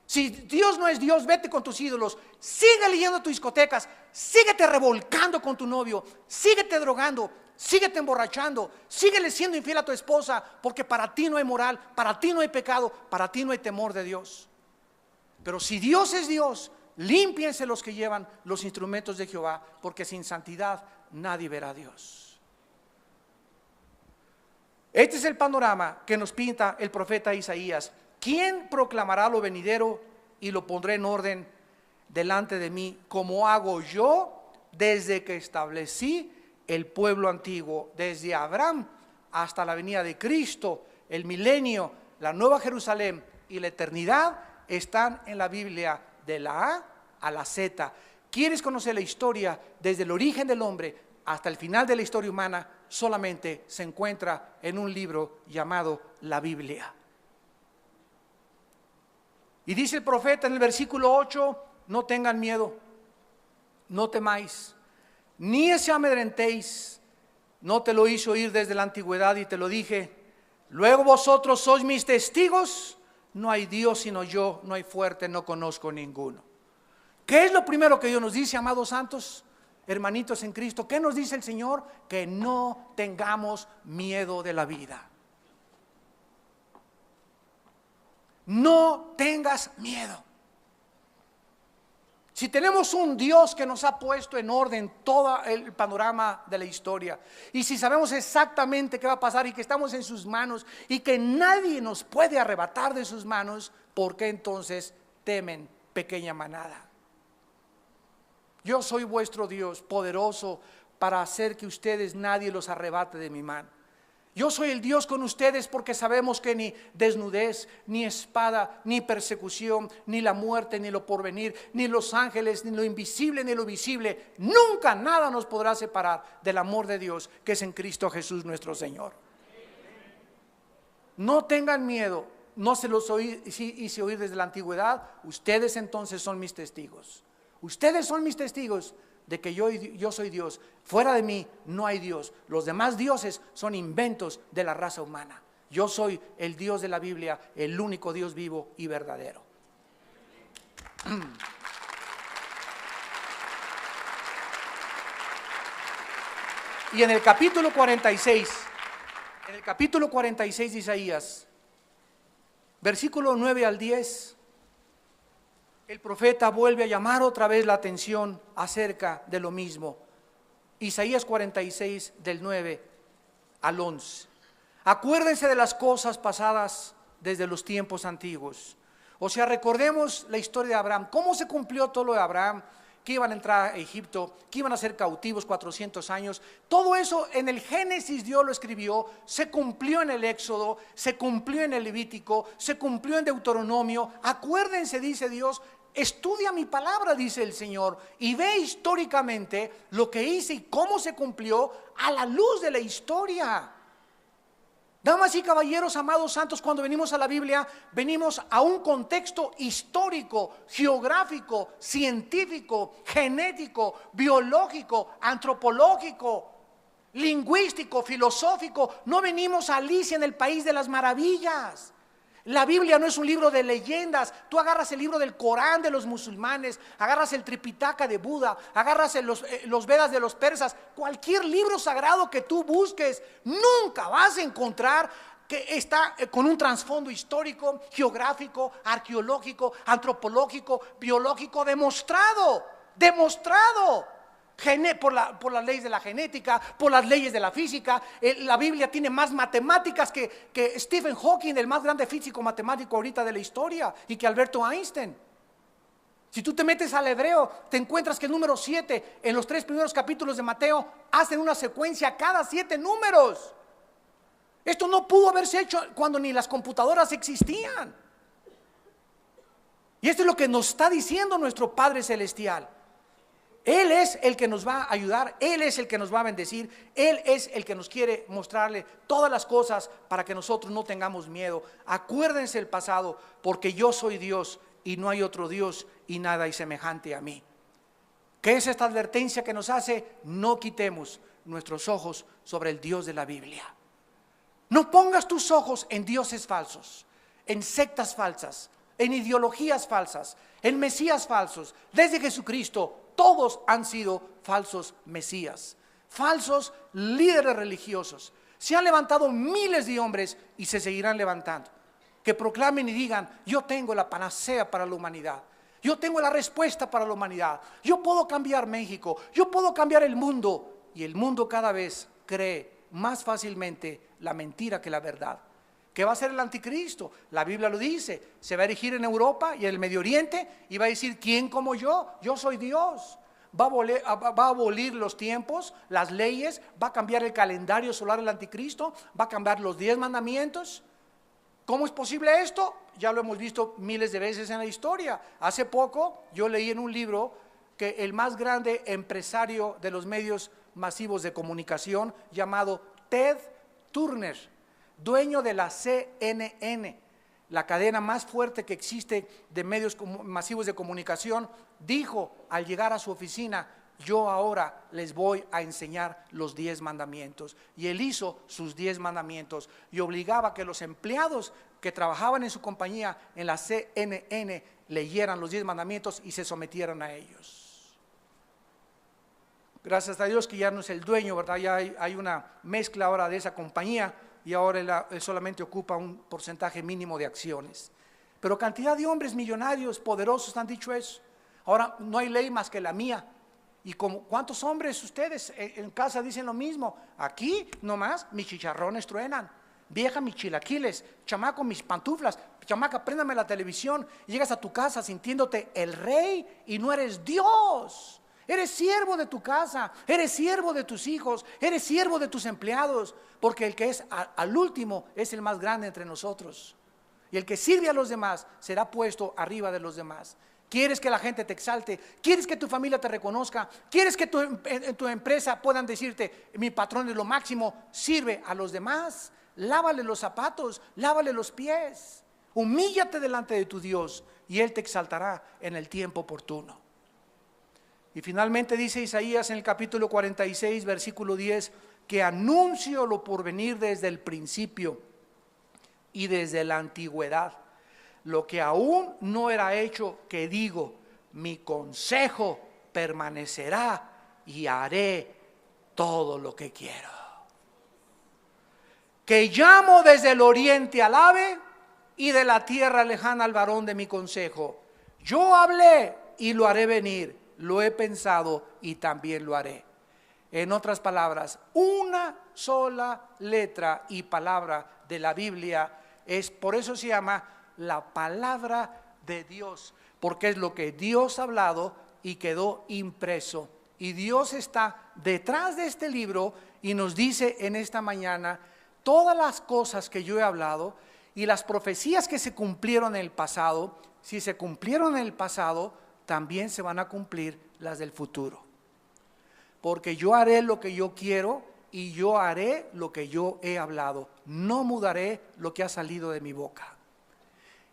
Speaker 1: Si Dios no es Dios, vete con tus ídolos, sigue leyendo tus discotecas, síguete revolcando con tu novio, síguete drogando, síguete emborrachando, síguele siendo infiel a tu esposa, porque para ti no hay moral, para ti no hay pecado, para ti no hay temor de Dios. Pero si Dios es Dios, límpiense los que llevan los instrumentos de Jehová, porque sin santidad nadie verá a Dios. Este es el panorama que nos pinta el profeta Isaías. ¿Quién proclamará lo venidero y lo pondré en orden delante de mí, como hago yo desde que establecí el pueblo antiguo, desde Abraham hasta la venida de Cristo, el milenio, la nueva Jerusalén y la eternidad? Están en la Biblia de la A a la Z. ¿Quieres conocer la historia desde el origen del hombre hasta el final de la historia humana? Solamente se encuentra en un libro llamado la Biblia. Y dice el profeta en el versículo 8, no tengan miedo, no temáis, ni se amedrentéis, no te lo hice oír desde la antigüedad y te lo dije, luego vosotros sois mis testigos. No hay Dios sino yo, no hay fuerte, no conozco ninguno. ¿Qué es lo primero que Dios nos dice, amados santos, hermanitos en Cristo? ¿Qué nos dice el Señor? Que no tengamos miedo de la vida. No tengas miedo. Si tenemos un Dios que nos ha puesto en orden todo el panorama de la historia, y si sabemos exactamente qué va a pasar y que estamos en sus manos y que nadie nos puede arrebatar de sus manos, ¿por qué entonces temen, pequeña manada? Yo soy vuestro Dios, poderoso para hacer que ustedes nadie los arrebate de mi mano. Yo soy el Dios con ustedes porque sabemos que ni desnudez, ni espada, ni persecución, ni la muerte, ni lo porvenir, ni los ángeles, ni lo invisible, ni lo visible, nunca nada nos podrá separar del amor de Dios que es en Cristo Jesús nuestro Señor. No tengan miedo, no se los hice oír desde la antigüedad, ustedes entonces son mis testigos. Ustedes son mis testigos de que yo soy Dios. Fuera de mí no hay Dios. Los demás dioses son inventos de la raza humana. Yo soy el Dios de la Biblia, el único Dios vivo y verdadero. Y en el capítulo 46 de Isaías, versículo 9 al 10, el profeta vuelve a llamar otra vez la atención acerca de lo mismo. Isaías 46 del 9 al 11. Acuérdense de las cosas pasadas desde los tiempos antiguos. O sea, recordemos la historia de Abraham. ¿Cómo se cumplió todo lo de Abraham? Que iban a entrar a Egipto, que iban a ser cautivos 400 años. Todo eso en el Génesis Dios lo escribió, se cumplió en el Éxodo, se cumplió en el Levítico, se cumplió en Deuteronomio. Acuérdense, dice Dios, estudia mi palabra, dice el Señor, y ve históricamente lo que hice y cómo se cumplió a la luz de la historia. Damas y caballeros, amados santos, cuando venimos a la Biblia, venimos a un contexto histórico, geográfico, científico, genético, biológico, antropológico, lingüístico, filosófico. No venimos a Alicia en el país de las maravillas. La Biblia no es un libro de leyendas. Tú agarras el libro del Corán de los musulmanes, agarras el Tripitaka de Buda, agarras los Vedas de los persas, cualquier libro sagrado que tú busques, nunca vas a encontrar que está con un trasfondo histórico, geográfico, arqueológico, antropológico, biológico, demostrado por las leyes de la genética, por las leyes de la física. La Biblia tiene más matemáticas que Stephen Hawking, el más grande físico matemático ahorita de la historia, y que Alberto Einstein. Si tú te metes al hebreo, te encuentras que el número 7 en los 3 primeros capítulos de Mateo hacen una secuencia cada 7 números. Esto no pudo haberse hecho cuando ni las computadoras existían. Y esto es lo que nos está diciendo nuestro Padre Celestial. Él es el que nos va a ayudar, Él es el que nos va a bendecir, Él es el que nos quiere mostrarle todas las cosas para que nosotros no tengamos miedo. Acuérdense el pasado, porque yo soy Dios y no hay otro Dios y nada hay semejante a mí. ¿Qué es esta advertencia que nos hace? No quitemos nuestros ojos sobre el Dios de la Biblia. No pongas tus ojos en dioses falsos, en sectas falsas, en ideologías falsas, en mesías falsos. Desde Jesucristo todos han sido falsos mesías, falsos líderes religiosos. Se han levantado miles de hombres y se seguirán levantando, que proclamen y digan: yo tengo la panacea para la humanidad, yo tengo la respuesta para la humanidad, yo puedo cambiar México, yo puedo cambiar el mundo. Y el mundo cada vez cree más fácilmente la mentira que la verdad. ¿Qué va a hacer el anticristo? La Biblia lo dice, se va a erigir en Europa y en el Medio Oriente y va a decir: ¿quién como yo? Yo soy Dios. Va a abolir los tiempos, las leyes, va a cambiar el calendario solar el anticristo, va a cambiar los 10 mandamientos. ¿Cómo es posible esto? Ya lo hemos visto miles de veces en la historia. Hace poco yo leí en un libro que el más grande empresario de los medios masivos de comunicación, llamado Ted Turner, dueño de la CNN, la cadena más fuerte que existe de medios masivos de comunicación, dijo al llegar a su oficina: yo ahora les voy a enseñar los 10 mandamientos. Y él hizo sus 10 mandamientos y obligaba a que los empleados que trabajaban en su compañía en la CNN leyeran los 10 mandamientos y se sometieran a ellos. Gracias a Dios que ya no es el dueño, ¿verdad? Ya hay una mezcla ahora de esa compañía y ahora él solamente ocupa un porcentaje mínimo de acciones. Pero cantidad de hombres millonarios, poderosos han dicho eso. Ahora no hay ley más que la mía. ¿Y cuántos hombres ustedes en casa dicen lo mismo? Aquí nomás mis chicharrones truenan, vieja mis chilaquiles, chamaco mis pantuflas, chamaca préndame la televisión. Y llegas a tu casa sintiéndote el rey y no eres Dios. Eres siervo de tu casa, eres siervo de tus hijos, eres siervo de tus empleados, porque el que es al último es el más grande entre nosotros. Y el que sirve a los demás será puesto arriba de los demás. ¿Quieres que la gente te exalte? ¿Quieres que tu familia te reconozca? ¿Quieres que en tu empresa puedan decirte: mi patrón es lo máximo? Sirve a los demás, lávale los zapatos, lávale los pies, humíllate delante de tu Dios y Él te exaltará en el tiempo oportuno. Y finalmente dice Isaías en el capítulo 46, versículo 10, que anuncio lo por venir desde el principio y desde la antigüedad, lo que aún no era hecho, que digo: mi consejo permanecerá y haré todo lo que quiero. Que llamo desde el oriente al ave y de la tierra lejana al varón de mi consejo. Yo hablé y lo haré venir. Lo he pensado y también lo haré. En otras palabras, una sola letra y palabra de la Biblia por eso se llama la palabra de Dios, porque es lo que Dios ha hablado y quedó impreso. Y Dios está detrás de este libro y nos dice en esta mañana todas las cosas que yo he hablado y las profecías que se cumplieron en el pasado. Si se cumplieron en el pasado, también se van a cumplir las del futuro. Porque yo haré lo que yo quiero y yo haré lo que yo he hablado. No mudaré lo que ha salido de mi boca.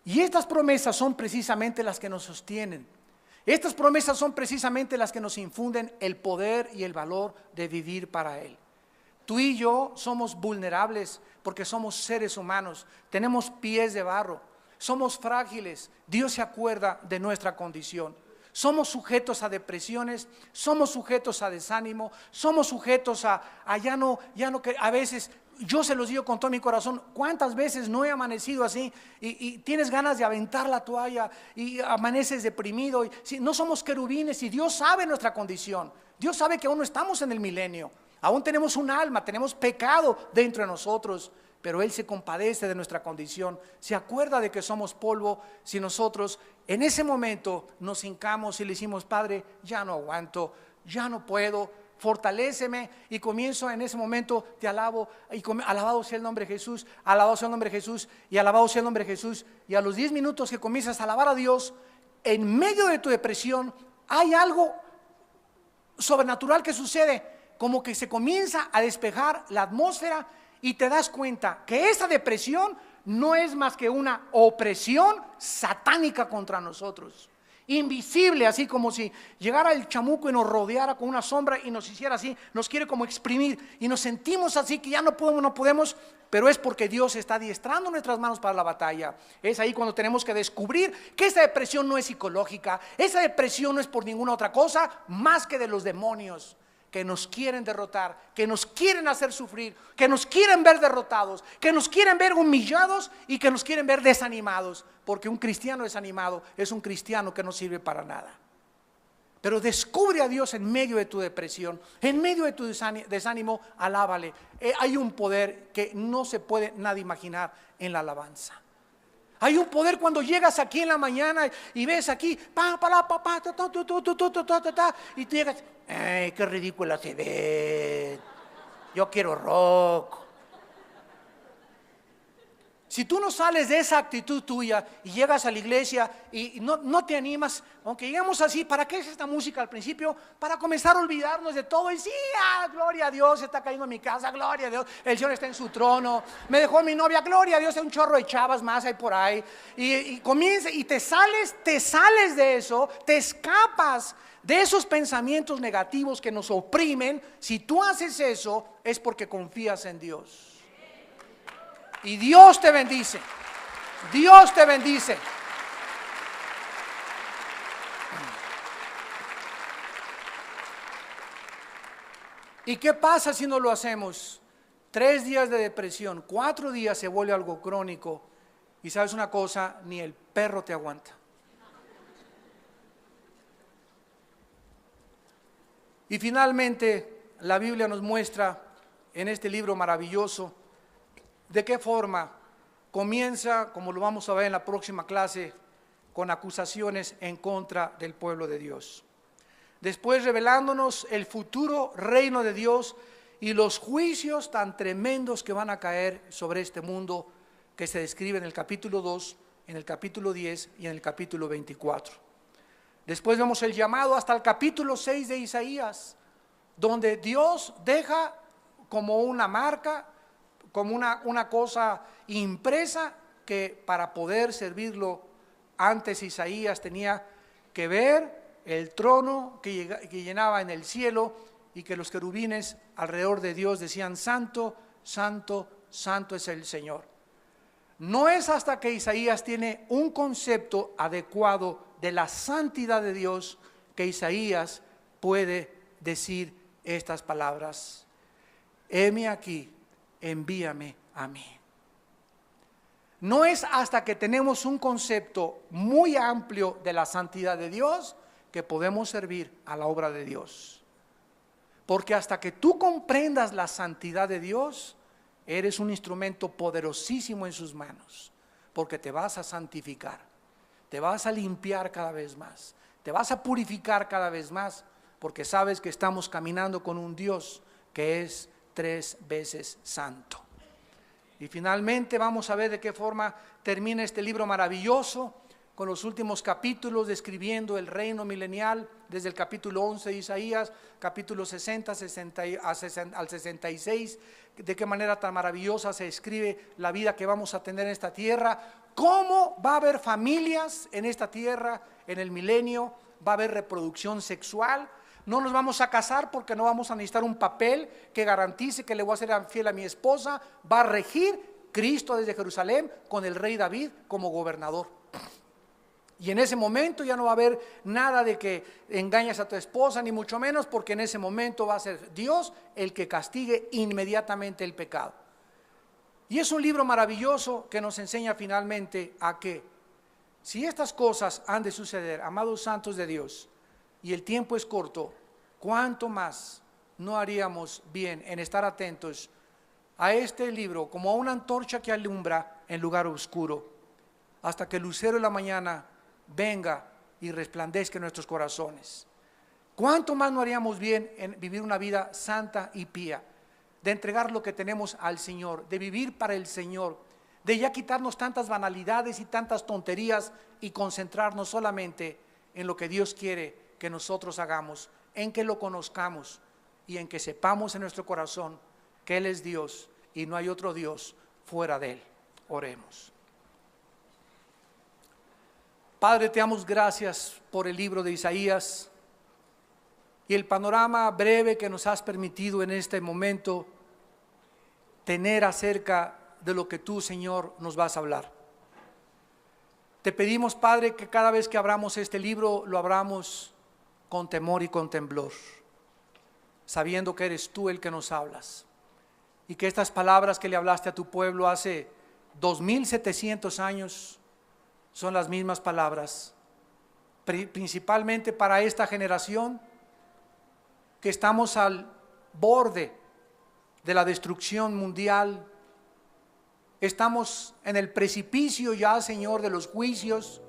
Speaker 1: Y estas promesas son precisamente las que nos sostienen. Estas promesas son precisamente las que nos infunden el poder y el valor de vivir para Él. Tú y yo somos vulnerables porque somos seres humanos, tenemos pies de barro, somos frágiles. Dios se acuerda de nuestra condición. Somos sujetos a depresiones, somos sujetos a desánimo, somos sujetos a ya no que a veces Yo se los digo con todo mi corazón, ¿cuántas veces no he amanecido así y tienes ganas de aventar la toalla y amaneces deprimido? Si no somos querubines y Dios sabe nuestra condición, Dios sabe que aún no estamos en el milenio, aún tenemos un alma, tenemos pecado dentro de nosotros, pero Él se compadece de nuestra condición, se acuerda de que somos polvo. Si nosotros en ese momento nos hincamos y le decimos, Padre, ya no aguanto, ya no puedo, fortaléceme, y comienzo en ese momento, te alabo, y alabado sea el nombre de Jesús, alabado sea el nombre de Jesús, y alabado sea el nombre de Jesús, y a los 10 minutos que comienzas a alabar a Dios, en medio de tu depresión, hay algo sobrenatural que sucede, como que se comienza a despejar la atmósfera, y te das cuenta que esa depresión no es más que una opresión satánica contra nosotros. Invisible, así como si llegara el chamuco y nos rodeara con una sombra y nos hiciera así, nos quiere como exprimir y nos sentimos así que ya no podemos, pero es porque Dios está adiestrando nuestras manos para la batalla. Es ahí cuando tenemos que descubrir que esa depresión no es psicológica, esa depresión no es por ninguna otra cosa más que de los demonios que nos quieren derrotar, que nos quieren hacer sufrir, que nos quieren ver derrotados, que nos quieren ver humillados y que nos quieren ver desanimados, porque un cristiano desanimado es un cristiano que no sirve para nada. Pero descubre a Dios en medio de tu depresión, en medio de tu desánimo, alábale. Hay un poder que no se puede nadie imaginar en la alabanza. Hay un poder cuando llegas aquí en la mañana y ves aquí, y tú llegas, ¡ay, qué ridícula se ve! Yo quiero rock. Si tú no sales de esa actitud tuya y llegas a la iglesia y no te animas, aunque lleguemos así, ¿para qué es esta música al principio? Para comenzar a olvidarnos de todo y sí, gloria a Dios, está cayendo en mi casa, gloria a Dios, el Señor está en su trono, me dejó mi novia, gloria a Dios, hay un chorro de chavas más ahí por ahí, y comienza y te sales de eso, te escapas de esos pensamientos negativos que nos oprimen. Si tú haces eso es porque confías en Dios. Y Dios te bendice. Dios te bendice. ¿Y qué pasa si no lo hacemos? 3 días de depresión, 4 días se vuelve algo crónico. Y sabes una cosa, ni el perro te aguanta. Y finalmente, la Biblia nos muestra en este libro maravilloso de qué forma comienza, como lo vamos a ver en la próxima clase, con acusaciones en contra del pueblo de Dios. Después revelándonos el futuro reino de Dios y los juicios tan tremendos que van a caer sobre este mundo, que se describe en el capítulo 2, en el capítulo 10 y en el capítulo 24. Después vemos el llamado hasta el capítulo 6 de Isaías, donde Dios deja como una marca, como una cosa impresa, que para poder servirlo antes Isaías tenía que ver el trono que llenaba en el cielo y que los querubines alrededor de Dios decían: santo, santo, santo es el Señor. No es hasta que Isaías tiene un concepto adecuado de la santidad de Dios que Isaías puede decir estas palabras: heme aquí, envíame a mí. No es hasta que tenemos un concepto muy amplio de la santidad de Dios que podemos servir a la obra de Dios. Porque hasta que tú comprendas la santidad de Dios, eres un instrumento poderosísimo en sus manos, porque te vas a santificar, te vas a limpiar cada vez más, te vas a purificar cada vez más, porque sabes que estamos caminando con un Dios que es 3 veces santo. Y finalmente vamos a ver de qué forma termina este libro maravilloso, con los últimos capítulos describiendo el reino milenial, desde el capítulo 11 de Isaías, capítulo 60 al 66, de qué manera tan maravillosa se describe la vida que vamos a tener en esta tierra, cómo va a haber familias en esta tierra en el milenio, va a haber reproducción sexual. No nos vamos a casar porque no vamos a necesitar un papel que garantice que le voy a ser fiel a mi esposa. Va a regir Cristo desde Jerusalén con el rey David como gobernador. Y en ese momento ya no va a haber nada de que engañes a tu esposa, ni mucho menos, porque en ese momento va a ser Dios el que castigue inmediatamente el pecado. Y es un libro maravilloso que nos enseña finalmente a que si estas cosas han de suceder, amados santos de Dios, y el tiempo es corto, ¿cuánto más no haríamos bien en estar atentos a este libro como a una antorcha que alumbra en lugar oscuro, hasta que el lucero de la mañana venga y resplandezca en nuestros corazones? ¿Cuánto más no haríamos bien en vivir una vida santa y pía, de entregar lo que tenemos al Señor, de vivir para el Señor, de ya quitarnos tantas banalidades y tantas tonterías y concentrarnos solamente en lo que Dios quiere que nosotros hagamos, en que lo conozcamos y en que sepamos en nuestro corazón que Él es Dios y no hay otro Dios fuera de Él? Oremos. Padre, te damos gracias por el libro de Isaías y el panorama breve que nos has permitido en este momento tener acerca de lo que tú, Señor, nos vas a hablar. Te pedimos, Padre, que cada vez que abramos este libro, lo abramos con temor y con temblor, sabiendo que eres tú el que nos hablas, y que estas palabras que le hablaste a tu pueblo hace 2700 años son las mismas palabras, principalmente para esta generación que estamos al borde de la destrucción mundial. Estamos en el precipicio ya, Señor, de los juicios,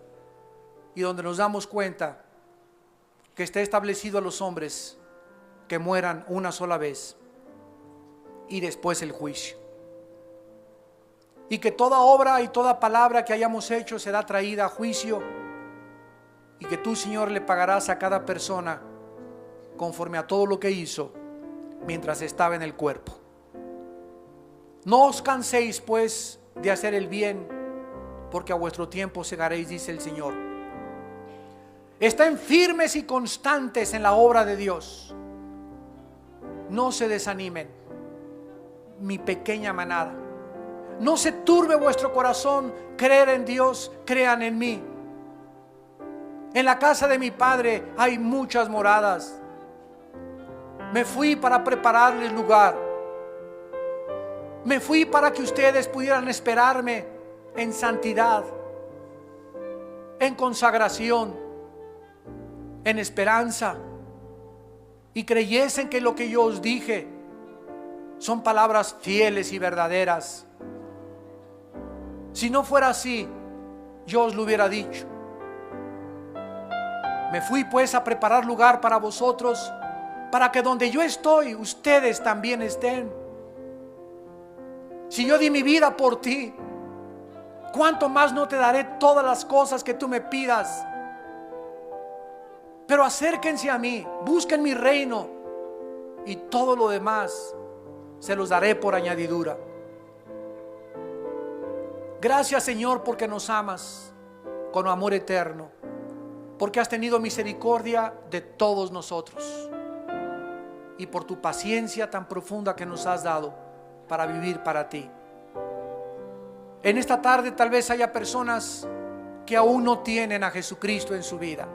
Speaker 1: y donde nos damos cuenta que está establecido a los hombres que mueran una sola vez y después el juicio, y que toda obra y toda palabra que hayamos hecho será traída a juicio, y que tú, Señor, le pagarás a cada persona conforme a todo lo que hizo mientras estaba en el cuerpo. No os canséis pues de hacer el bien, porque a vuestro tiempo segaréis, dice el Señor. Estén firmes y constantes en la obra de Dios. No se desanimen, mi pequeña manada. No se turbe vuestro corazón. Creer en Dios, crean en mí. En la casa de mi Padre hay muchas moradas. Me fui para prepararles lugar. Me fui para que ustedes pudieran esperarme en santidad, en consagración, en esperanza, y creyesen que lo que yo os dije son palabras fieles y verdaderas. Si no fuera así, yo os lo hubiera dicho. Me fui pues a preparar lugar para vosotros, para que donde yo estoy, ustedes también estén. Si yo di mi vida por ti, ¿cuánto más no te daré todas las cosas que tú me pidas? Pero acérquense a mí, busquen mi reino, y todo lo demás se los daré por añadidura. Gracias, Señor, porque nos amas con amor eterno, porque has tenido misericordia de todos nosotros, y por tu paciencia tan profunda que nos has dado para vivir para ti. En esta tarde tal vez haya personas que aún no tienen a Jesucristo en su vida,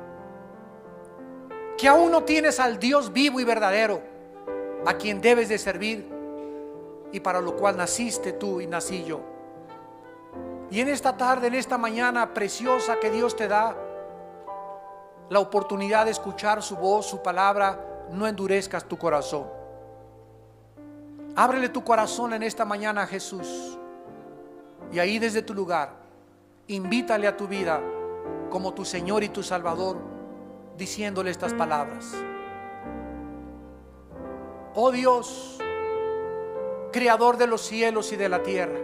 Speaker 1: que aún no tienes al Dios vivo y verdadero a quien debes de servir y para lo cual naciste tú y nací yo. Y en esta tarde, en esta mañana preciosa que Dios te da la oportunidad de escuchar su voz, su palabra, no endurezcas tu corazón. Ábrele tu corazón en esta mañana a Jesús, y ahí desde tu lugar invítale a tu vida como tu Señor y tu Salvador, diciéndole estas palabras: oh Dios, Creador de los cielos y de la tierra,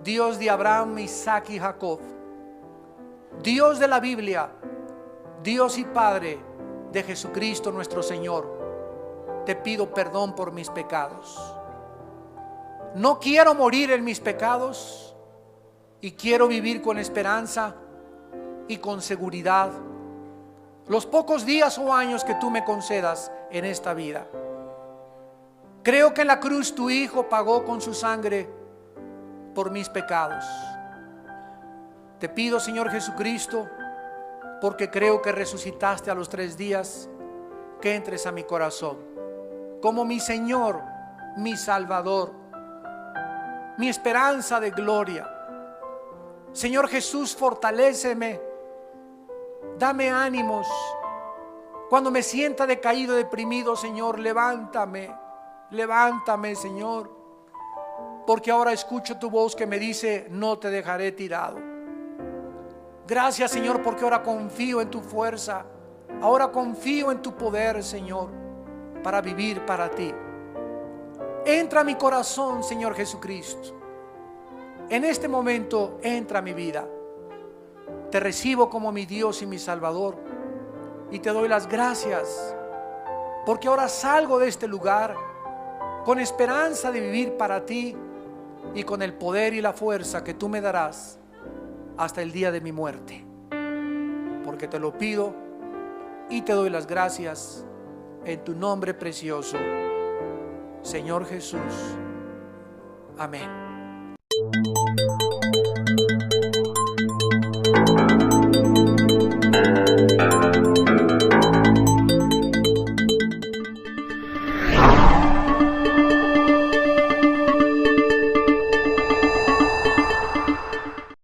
Speaker 1: Dios de Abraham, Isaac y Jacob, Dios de la Biblia, Dios y Padre de Jesucristo nuestro Señor, te pido perdón por mis pecados. No quiero morir en mis pecados, y quiero vivir con esperanza y con seguridad los pocos días o años que tú me concedas en esta vida. Creo que en la cruz tu Hijo pagó con su sangre por mis pecados. Te pido, Señor Jesucristo, porque creo que resucitaste a los 3 días, que entres a mi corazón como mi Señor, mi Salvador, mi esperanza de gloria. Señor Jesús, fortaléceme, dame ánimos. Cuando me sienta decaído, deprimido, Señor, levántame, levántame, Señor, porque ahora escucho tu voz que me dice: no te dejaré tirado. Gracias, Señor, porque ahora confío en tu fuerza, ahora confío en tu poder, Señor, para vivir para ti. Entra a mi corazón, Señor Jesucristo. En este momento entra a mi vida. Te recibo como mi Dios y mi Salvador, y te doy las gracias porque ahora salgo de este lugar con esperanza de vivir para ti y con el poder y la fuerza que tú me darás hasta el día de mi muerte. Porque te lo pido y te doy las gracias en tu nombre precioso, Señor Jesús. Amén.